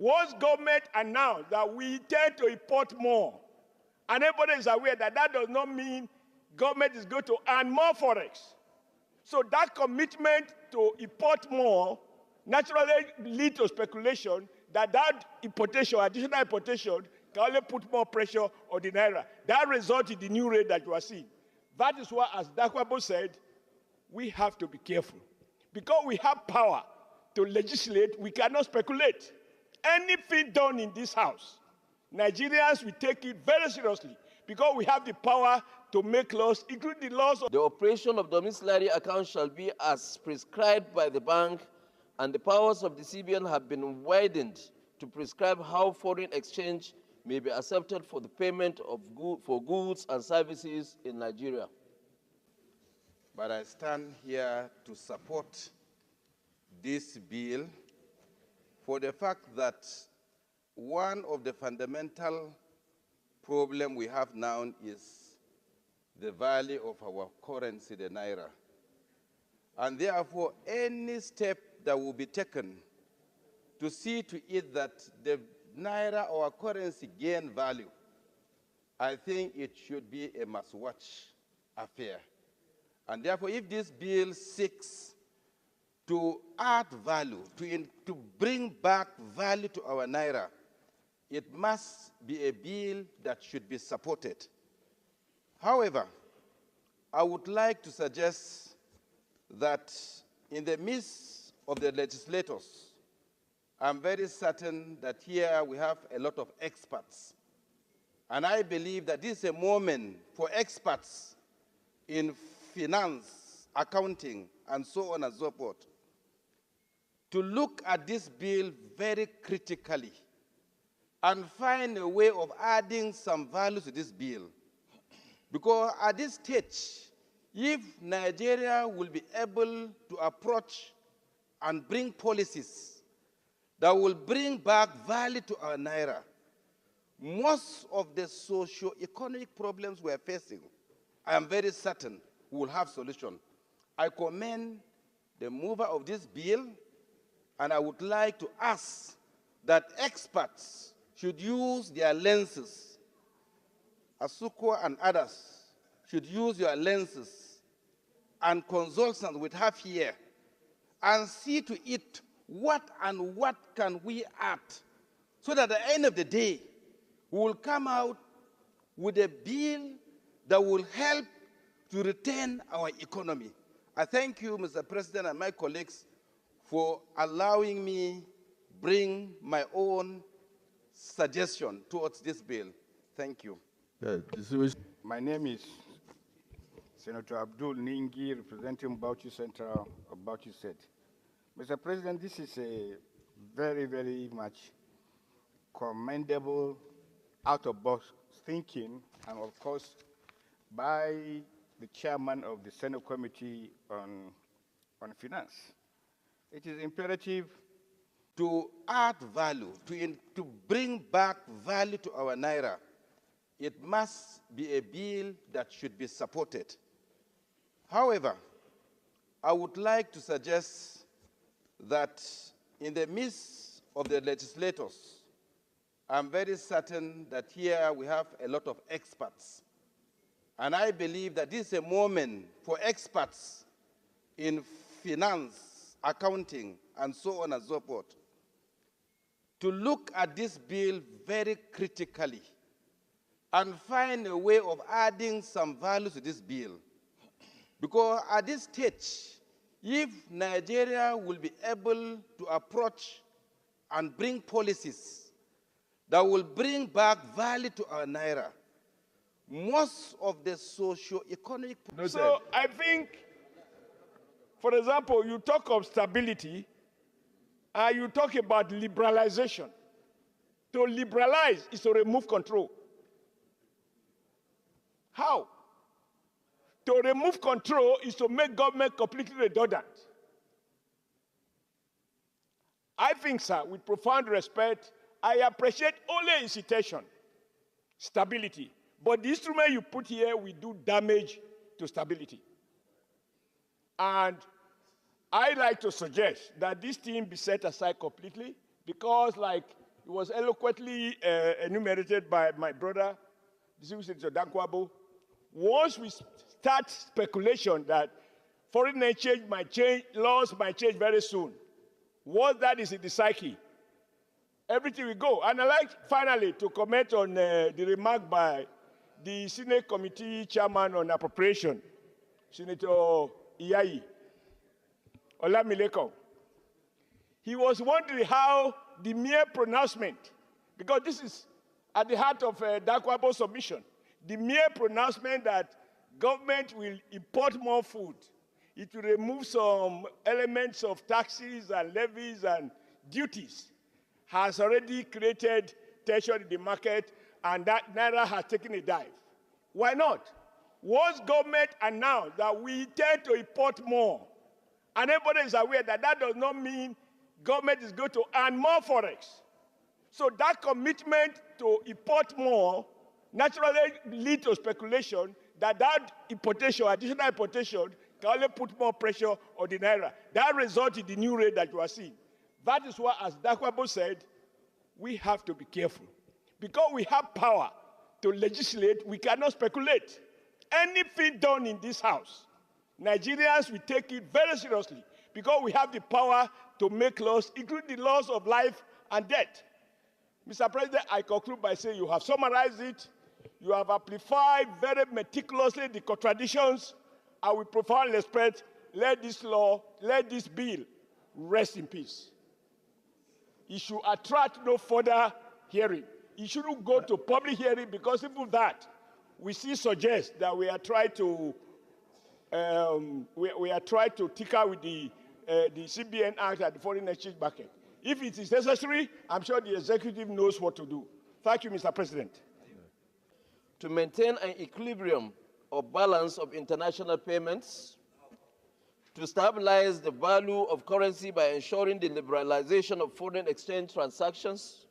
Once government announced that we intend to import more, and everybody is aware that that does not mean government is going to earn more forex. So that commitment to import more naturally leads to speculation that importation, additional importation, can only put more pressure on the naira. That results in the new rate that you are seeing. That is why, as Dakwabo said, we have to be careful. Because we have power to legislate, we cannot speculate. Anything done in this house, Nigerians will take it very seriously because we have the power to make laws, including the laws of the operation of domiciliary accounts shall be as prescribed by the bank, and the powers of the CBN have been widened to prescribe how foreign exchange may be accepted for the payment of goods and services in Nigeria. But I stand here to support this bill for the fact that one of the fundamental problems we have now is the value of our currency, the naira. And therefore, any step that will be taken to see to it that the naira, our currency, gain value, I think it should be a must-watch affair. And therefore, if this bill seeks to add value, to bring back value to our naira, it must be a bill that should be supported. However, I would like to suggest that in the midst of the legislators, I'm very certain that here we have a lot of experts. And I believe that this is a moment for experts in finance, accounting, and so on and so forth, to look at this bill very critically and find a way of adding some value to this bill. Because at this stage, if Nigeria will be able to approach and bring policies that will bring back value to our naira, most of the socio-economic problems we're facing, I am very certain we will have solution. I commend the mover of this bill, and I would like to ask that experts should use their lenses. Asuko and others should use your lenses and consultants we have here and see to it what can we add so that at the end of the day, we will come out with a bill that will help to retain our economy. I thank you, Mr. President, and my colleagues for allowing me bring my own suggestion towards this bill. Thank you. My name is Senator Abdul Ningi, representing Bauchi Central of Bauchi State. Mr. President, this is a very, very much commendable out-of-box thinking, and of course, by the chairman of the Senate Committee on Finance. It is imperative to add value, to bring back value to our naira. It must be a bill that should be supported. However, I would like to suggest that in the midst of the legislators, I'm very certain that here we have a lot of experts. And I believe that this is a moment for experts in finance, accounting, and so on and so forth, to look at this bill very critically and find a way of adding some value to this bill. Because at this stage, if Nigeria will be able to approach and bring policies that will bring back value to our naira, most of the socio-economic... So I think, for example, you talk of stability, and you talk about liberalization. To liberalize is to remove control. How? To remove control is to make government completely redundant. I think, sir, with profound respect, I appreciate only incitation, stability. But the instrument you put here will do damage to stability. And I like to suggest that this thing be set aside completely because, like it was eloquently enumerated by my brother, Distinguished Senator Dankwabo. Once we start speculation that foreign exchange might change, laws might change very soon, once that is in the psyche, everything will go. And I'd like finally to comment on the remark by the Senate Committee Chairman on Appropriation, Senator Iyayi Olamileko. He was wondering how the mere pronouncement, because this is at the heart of Dakwabo's submission, the mere pronouncement that government will import more food, it will remove some elements of taxes and levies and duties, has already created tension in the market, and that Naira has taken a dive. Why not? Once government announced that we intend to import more, and everybody is aware that that does not mean government is going to earn more forex. So that commitment to import more naturally leads to speculation that that importation, additional importation, can only put more pressure on the Naira. That results in the new rate that you are seeing. That is why, as Dakwabo said, we have to be careful. Because we have power to legislate, we cannot speculate. Anything done in this house, Nigerians will take it very seriously because we have the power to make laws, including the laws of life and death. Mr. President, I conclude by saying you have summarized it. You have amplified very meticulously the contradictions. I will profoundly respect, let this law, let this bill rest in peace. It should attract no further hearing. It shouldn't go to public hearing because even that, we see suggests that we are trying to tinker with the CBN Act and the foreign exchange market. If it is necessary, I'm sure the executive knows what to do. Thank you, Mr. President. To maintain an equilibrium or balance of international payments, to stabilize the value of currency by ensuring the liberalization of foreign exchange transactions,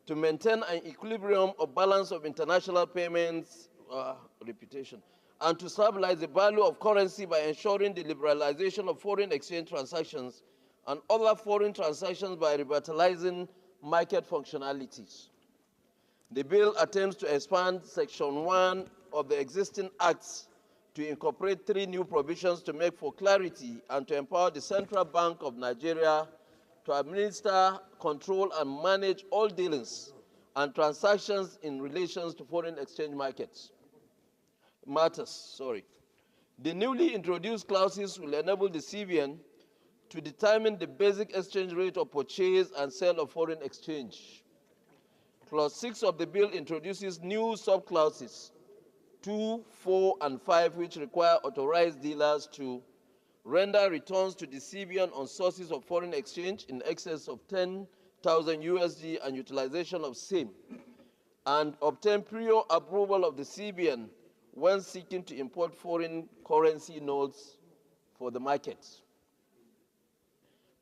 to maintain an equilibrium or balance of international payments, and to stabilize the value of currency by ensuring the liberalization of foreign exchange transactions and other foreign transactions by revitalizing market functionalities. The bill attempts to expand Section 1 of the existing acts to incorporate 3 new provisions to make for clarity and to empower the Central Bank of Nigeria to administer, control, and manage all dealings and transactions in relation to foreign exchange matters. The newly introduced clauses will enable the CBN to determine the basic exchange rate of purchase and sale of foreign exchange. Clause 6 of the bill introduces new subclauses 2, 4, and 5, which require authorized dealers to render returns to the CBN on sources of foreign exchange in excess of 10,000 USD and utilization of same, and obtain prior approval of the CBN when seeking to import foreign currency notes for the markets.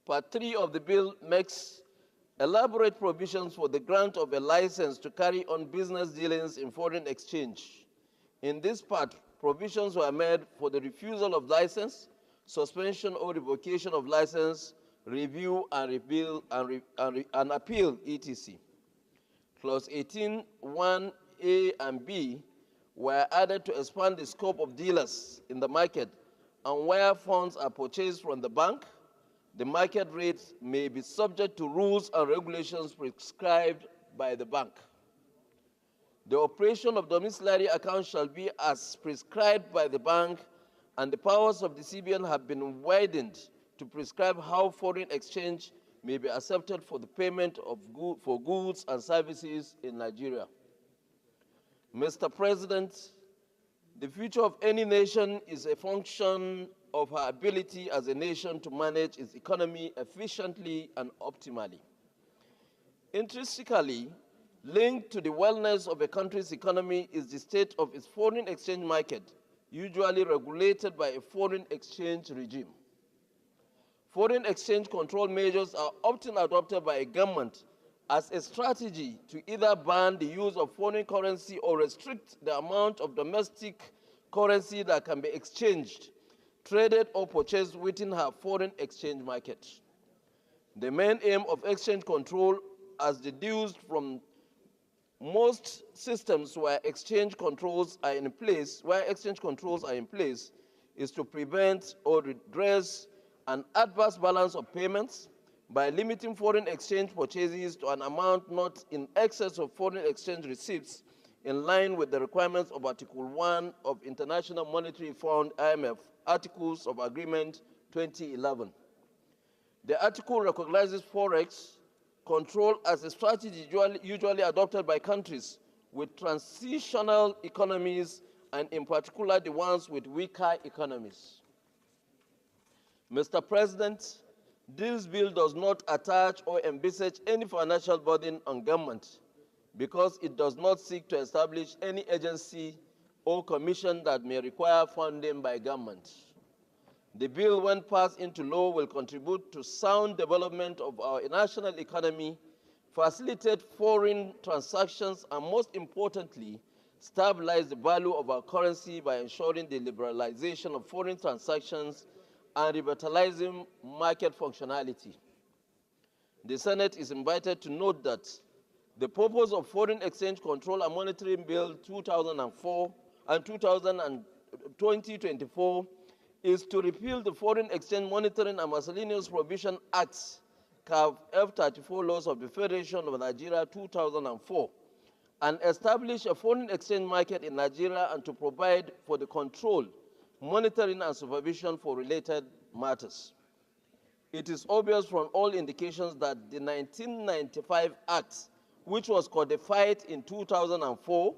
Part 3 of the bill makes elaborate provisions for the grant of a license to carry on business dealings in foreign exchange. In this part, provisions were made for the refusal of license, suspension or revocation of license, review and appeal, etc. Clause 18, 1A and B were added to expand the scope of dealers in the market, and where funds are purchased from the bank, the market rates may be subject to rules and regulations prescribed by the bank. The operation of domiciliary accounts shall be as prescribed by the bank, and the powers of the CBN have been widened to prescribe how foreign exchange may be accepted for the payment of goods and services in Nigeria. Mr. President, the future of any nation is a function of her ability as a nation to manage its economy efficiently and optimally. Intrinsically linked to the wellness of a country's economy is the state of its foreign exchange market, usually regulated by a foreign exchange regime. Foreign exchange control measures are often adopted by a government as a strategy to either ban the use of foreign currency or restrict the amount of domestic currency that can be exchanged, traded, or purchased within her foreign exchange market. The main aim of exchange control as deduced from most systems where exchange controls are in place, is to prevent or redress an adverse balance of payments by limiting foreign exchange purchases to an amount not in excess of foreign exchange receipts, in line with the requirements of Article 1 of International Monetary Fund (IMF) Articles of Agreement 2011. The article recognizes forex control as a strategy usually adopted by countries with transitional economies, and in particular the ones with weaker economies. Mr. President, this bill does not attach or envisage any financial burden on government because it does not seek to establish any agency or commission that may require funding by government. The bill, when passed into law, will contribute to sound development of our national economy, facilitate foreign transactions, and most importantly, stabilize the value of our currency by ensuring the liberalization of foreign transactions and revitalizing market functionality. The Senate is invited to note that the purpose of Foreign Exchange Control and Monitoring Bill 2004 and 2024 is to repeal the Foreign Exchange Monitoring and Miscellaneous Provision Acts, CAF F34 Laws of the Federation of Nigeria 2004, and establish a foreign exchange market in Nigeria and to provide for the control, monitoring, and supervision for related matters. It is obvious from all indications that the 1995 Act, which was codified in 2004,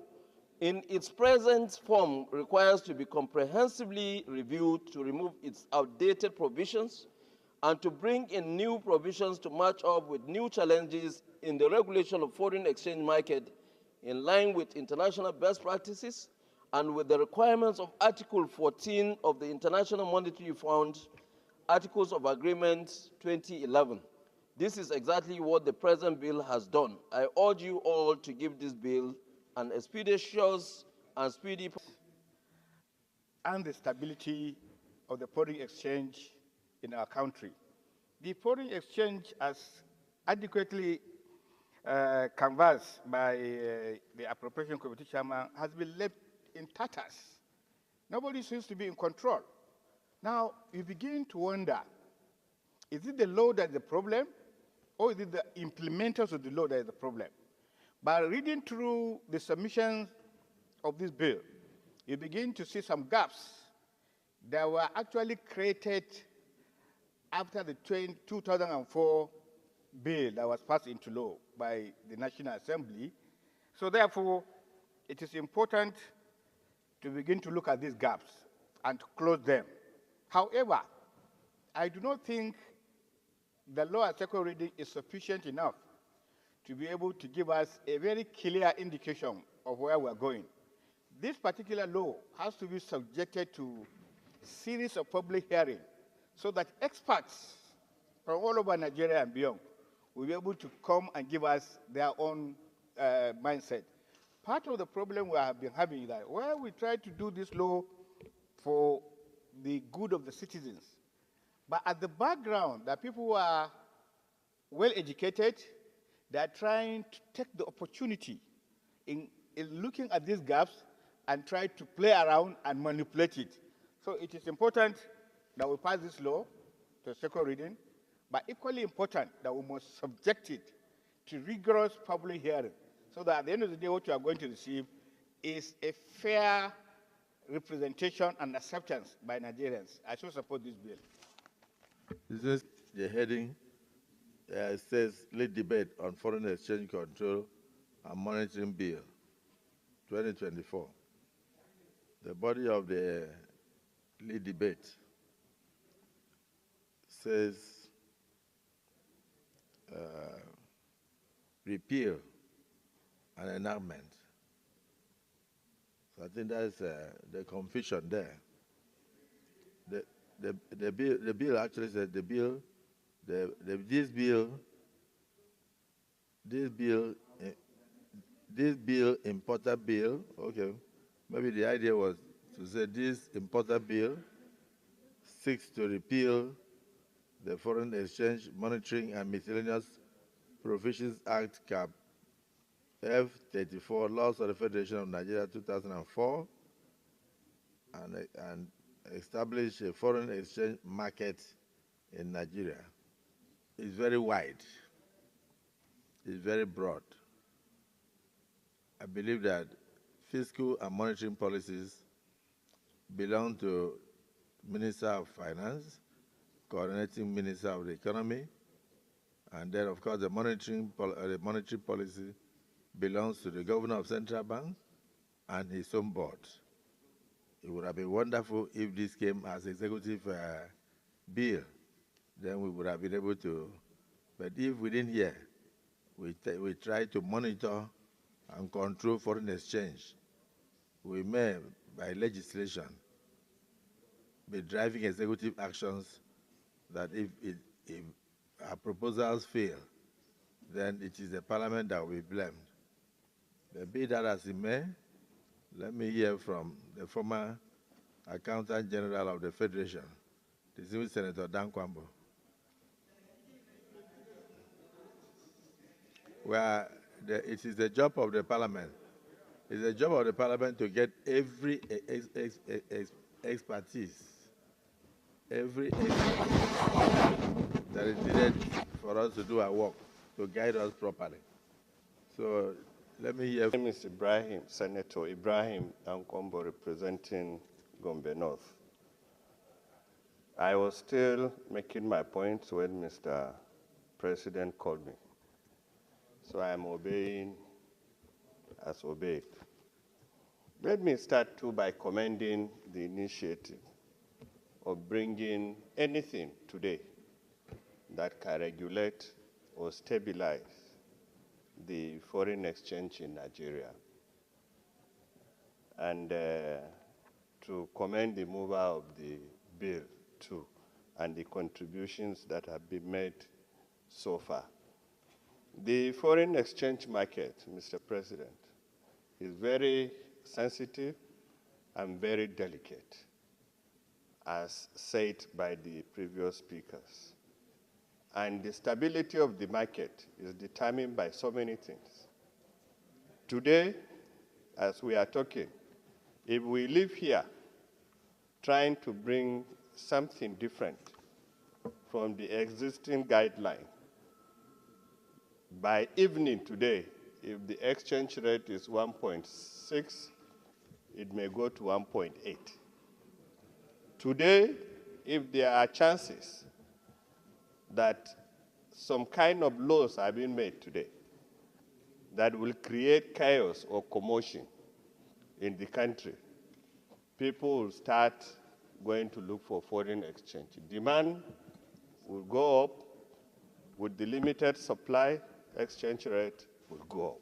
in its present form requires to be comprehensively reviewed to remove its outdated provisions and to bring in new provisions to match up with new challenges in the regulation of foreign exchange market in line with international best practices and with the requirements of Article 14 of the International Monetary Fund, Articles of Agreement 2011. This is exactly what the present bill has done. I urge you all to give this bill an expeditious and speedy and the stability of the foreign exchange in our country. The foreign exchange, as adequately canvassed by the Appropriation Committee Chairman, has been left in tatters. Nobody seems to be in control. Now, you begin to wonder, is it the law that is the problem, or is it the implementers of the law that is the problem? By reading through the submissions of this bill, you begin to see some gaps that were actually created after the 2004 bill that was passed into law by the National Assembly. So therefore, it is important to begin to look at these gaps and to close them. However, I do not think the law at second reading is sufficient enough to be able to give us a very clear indication of where we're going. This particular law has to be subjected to a series of public hearings so that experts from all over Nigeria and beyond will be able to come and give us their own mindset. Part of the problem we have been having is that where we try to do this law for the good of the citizens, but at the background, there are people who are well-educated. They are trying to take the opportunity in looking at these gaps and try to play around and manipulate it. So it is important that we pass this law to second reading, but equally important that we must subject it to rigorous public hearing so that at the end of the day, what you are going to receive is a fair representation and acceptance by Nigerians. I should support this bill. This is the heading. It says lead debate on foreign exchange control and monitoring bill 2024. The body of the lead debate says repeal and enactment. So I think that's the confusion there. The bill actually says this bill, important bill, okay, maybe the idea was to say this important bill seeks to repeal the Foreign Exchange Monitoring and Miscellaneous Provisions Act Cap F34, Laws of the Federation of Nigeria 2004, and establish a foreign exchange market in Nigeria. It's very wide. It's very broad. I believe that fiscal and monetary policies belong to Minister of Finance, coordinating Minister of the Economy, and then, of course, the monetary policy belongs to the Governor of Central Bank and his own board. It would have been wonderful if this came as executive bill. Then we would have been able to. But if within here, we try to monitor and control foreign exchange, we may, by legislation, be driving executive actions that if our proposals fail, then it is the parliament that will be blamed. But be that as it may, let me hear from the former Accountant General of the Federation, distinguished Senator Dan Kwambo. Where it is the job of the parliament. It's the job of the parliament to get every expertise, that is needed for us to do our work, to guide us properly. So let me hear. My name is Ibrahim, Senator Ibrahim Ankombo, representing Gombe North. I was still making my points when Mr. President called me. So I am obeying as obeyed. Let me start too by commending the initiative of bringing anything today that can regulate or stabilize the foreign exchange in Nigeria. And to commend the mover of the bill too, and the contributions that have been made so far. The foreign exchange market, Mr. President, is very sensitive and very delicate, as said by the previous speakers. And the stability of the market is determined by so many things. Today, as we are talking, if we live here trying to bring something different from the existing guideline, by evening today, if the exchange rate is 1.6, it may go to 1.8. Today, if there are chances that some kind of laws are being made today that will create chaos or commotion in the country, people will start going to look for foreign exchange. Demand will go up. With the limited supply, exchange rate will go up.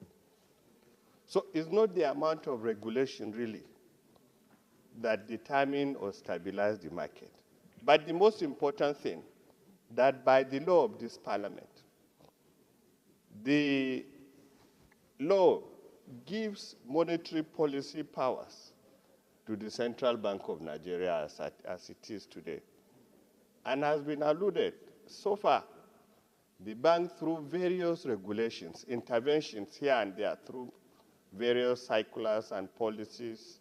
So it's not the amount of regulation, really, that determine or stabilize the market. But the most important thing, that by the law of this parliament, the law gives monetary policy powers to the Central Bank of Nigeria as it is today. And has been alluded, so far, the bank, through various regulations, interventions here and there, through various circulars and policies,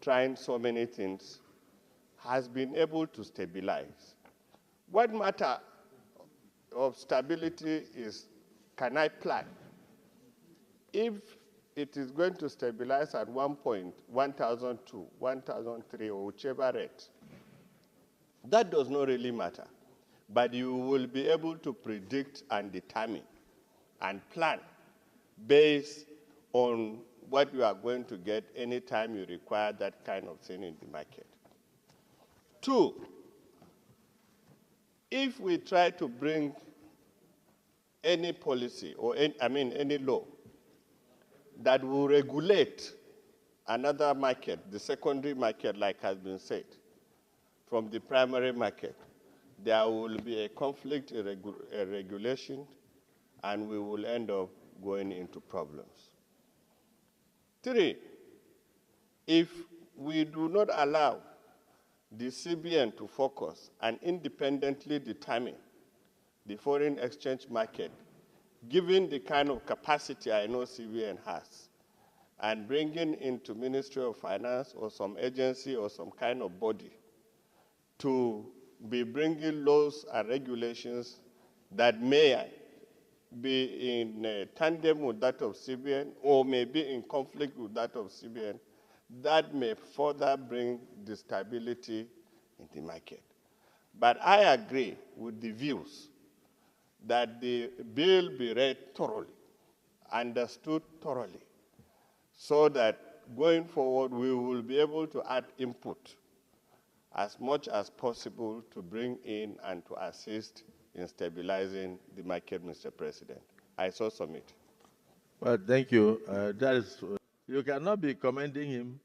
trying so many things, has been able to stabilize. What matter of stability is, can I plan? If it is going to stabilize at 1,002, 1,003, or whichever rate, that does not really matter. But you will be able to predict and determine and plan based on what you are going to get anytime you require that kind of thing in the market. Two, if we try to bring any policy or any law that will regulate another market, the secondary market, like has been said, from the primary market, there will be a conflict in regulation, and we will end up going into problems. Three, if we do not allow the CBN to focus and independently determine the foreign exchange market given the kind of capacity I know CBN has, and bringing into Ministry of Finance or some agency or some kind of body to be bringing laws and regulations that may be in tandem with that of CBN or may be in conflict with that of CBN, that may further bring the stability in the market. But I agree with the views that the bill be read thoroughly, understood thoroughly, so that going forward we will be able to add input as much as possible to bring in and to assist in stabilizing the market, Mr. President. I so submit. Well, thank you. You cannot be commending him